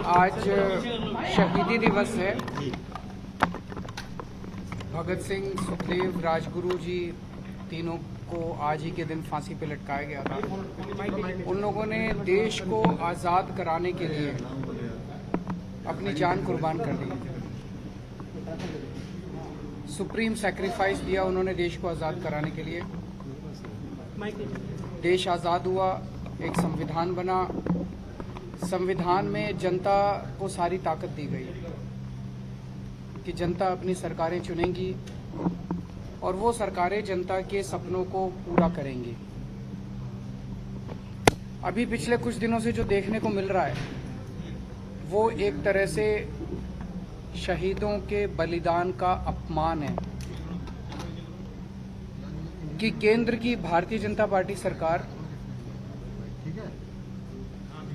आज शहीदी दिवस है। भगत सिंह, सुखदेव, राजगुरु जी तीनों को आज ही के दिन फांसी पे लटकाया गया था। उन लोगों ने देश को आज़ाद कराने के लिए अपनी जान कुर्बान कर दी। सुप्रीम सैक्रिफाइस दिया उन्होंने देश को आज़ाद कराने के लिए। देश आज़ाद हुआ, एक संविधान बना। संविधान में जनता को सारी ताकत दी गई कि जनता अपनी सरकारें चुनेंगी और वो सरकारें जनता के सपनों को पूरा करेंगी। अभी पिछले कुछ दिनों से जो देखने को मिल रहा है वो एक तरह से शहीदों के बलिदान का अपमान है कि केंद्र की भारतीय जनता पार्टी सरकार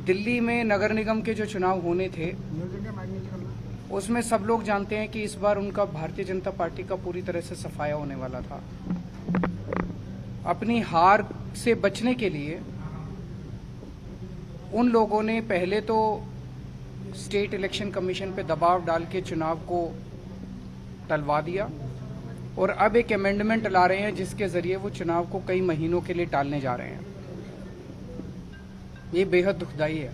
दिल्ली में नगर निगम के जो चुनाव होने थे उसमें सब लोग जानते हैं कि इस बार उनका भारतीय जनता पार्टी का पूरी तरह से सफाया होने वाला था। अपनी हार से बचने के लिए उन लोगों ने पहले तो स्टेट इलेक्शन कमीशन पे दबाव डाल के चुनाव को टलवा दिया और अब एक अमेंडमेंट ला रहे हैं जिसके जरिए वो चुनाव को कई महीनों के लिए टालने जा रहे हैं। ये बेहद दुखदाई है।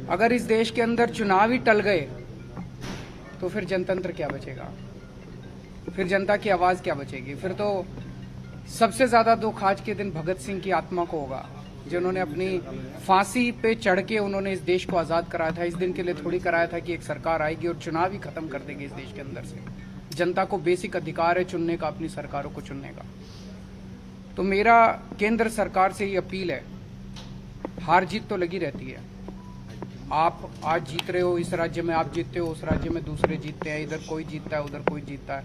अगर इस देश के अंदर चुनाव ही टल गए तो फिर जनतंत्र क्या बचेगा, फिर जनता की आवाज क्या बचेगी। फिर तो सबसे ज्यादा दुख आज के दिन भगत सिंह की आत्मा को होगा जिन्होंने अपनी फांसी पे चढ़ के उन्होंने इस देश को आजाद कराया था। इस दिन के लिए थोड़ी कराया था कि एक सरकार आएगी और चुनाव ही खत्म कर देगी इस देश के अंदर से। जनता को बेसिक अधिकार है चुनने का, अपनी सरकारों को चुनने का। तो मेरा केंद्र सरकार से ये अपील है, हार जीत तो लगी रहती है। आप आज जीत रहे हो, इस राज्य में आप जीतते हो, उस राज्य में दूसरे जीतते हैं, इधर कोई जीतता है, उधर कोई जीतता है।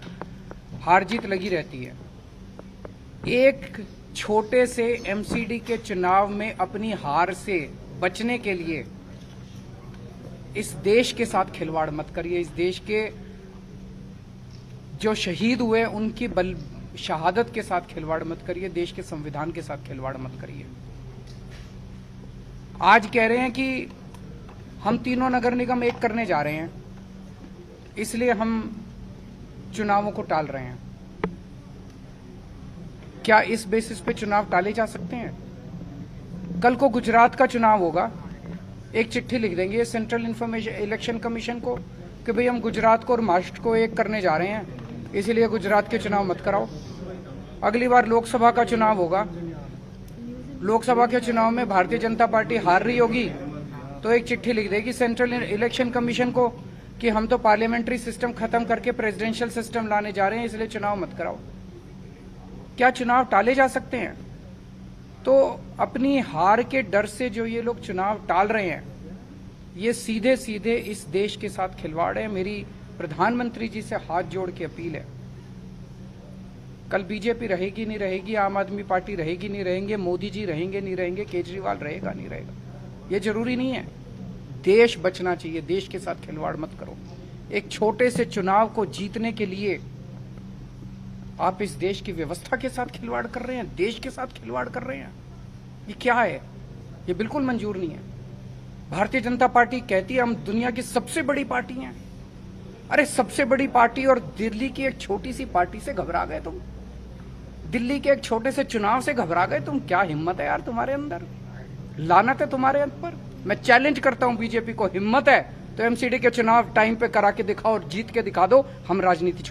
हार जीत लगी रहती है। एक छोटे से एमसीडी के चुनाव में अपनी हार से बचने के लिए इस देश के साथ खिलवाड़ मत करिए। इस देश के जो शहीद हुए उनकी शहादत के साथ खिलवाड़ मत करिए। देश के संविधान के साथ खिलवाड़ मत करिए। आज कह रहे हैं कि हम तीनों नगर निगम एक करने जा रहे हैं, इसलिए हम चुनावों को टाल रहे हैं। क्या इस बेसिस पे चुनाव टाले जा सकते हैं? कल को गुजरात का चुनाव होगा, एक चिट्ठी लिख देंगे सेंट्रल इलेक्शन कमीशन को कि भाई हम गुजरात को और महाराष्ट्र को एक करने जा रहे हैं, इसीलिए गुजरात के चुनाव मत कराओ। अगली बार लोकसभा का चुनाव होगा, लोकसभा के चुनाव में भारतीय जनता पार्टी हार रही होगी तो एक चिट्ठी लिख देगी सेंट्रल इलेक्शन कमीशन को कि हम तो पार्लियामेंट्री सिस्टम खत्म करके प्रेसिडेंशियल सिस्टम लाने जा रहे हैं, इसलिए चुनाव मत कराओ। क्या चुनाव टाले जा सकते हैं? तो अपनी हार के डर से जो ये लोग चुनाव टाल रहे हैं, ये सीधे सीधे इस देश के साथ खिलवाड़ है। मेरी प्रधानमंत्री जी से हाथ जोड़ के अपील है, कल बीजेपी रहेगी नहीं रहेगी, आम आदमी पार्टी रहेगी नहीं रहेंगे, मोदी जी रहेंगे नहीं रहेंगे, केजरीवाल रहेगा नहीं रहेगा, ये जरूरी नहीं है। देश बचना चाहिए, देश के साथ खिलवाड़ मत करो। एक छोटे से चुनाव को जीतने के लिए आप इस देश की व्यवस्था के साथ खिलवाड़ कर रहे हैं, देश के साथ खिलवाड़ कर रहे हैं। ये क्या है? ये बिल्कुल मंजूर नहीं है। भारतीय जनता पार्टी कहती है हम दुनिया की सबसे बड़ी पार्टी हैं। अरे सबसे बड़ी पार्टी और दिल्ली की एक छोटी सी पार्टी से घबरा गए तुम? दिल्ली के एक छोटे से चुनाव से घबरा गए तुम? क्या हिम्मत है यार तुम्हारे अंदर, लानत है तुम्हारे अंदर। मैं चैलेंज करता हूं बीजेपी को, हिम्मत है तो एमसीडी के चुनाव टाइम पे करा के दिखाओ और जीत के दिखा दो, हम राजनीति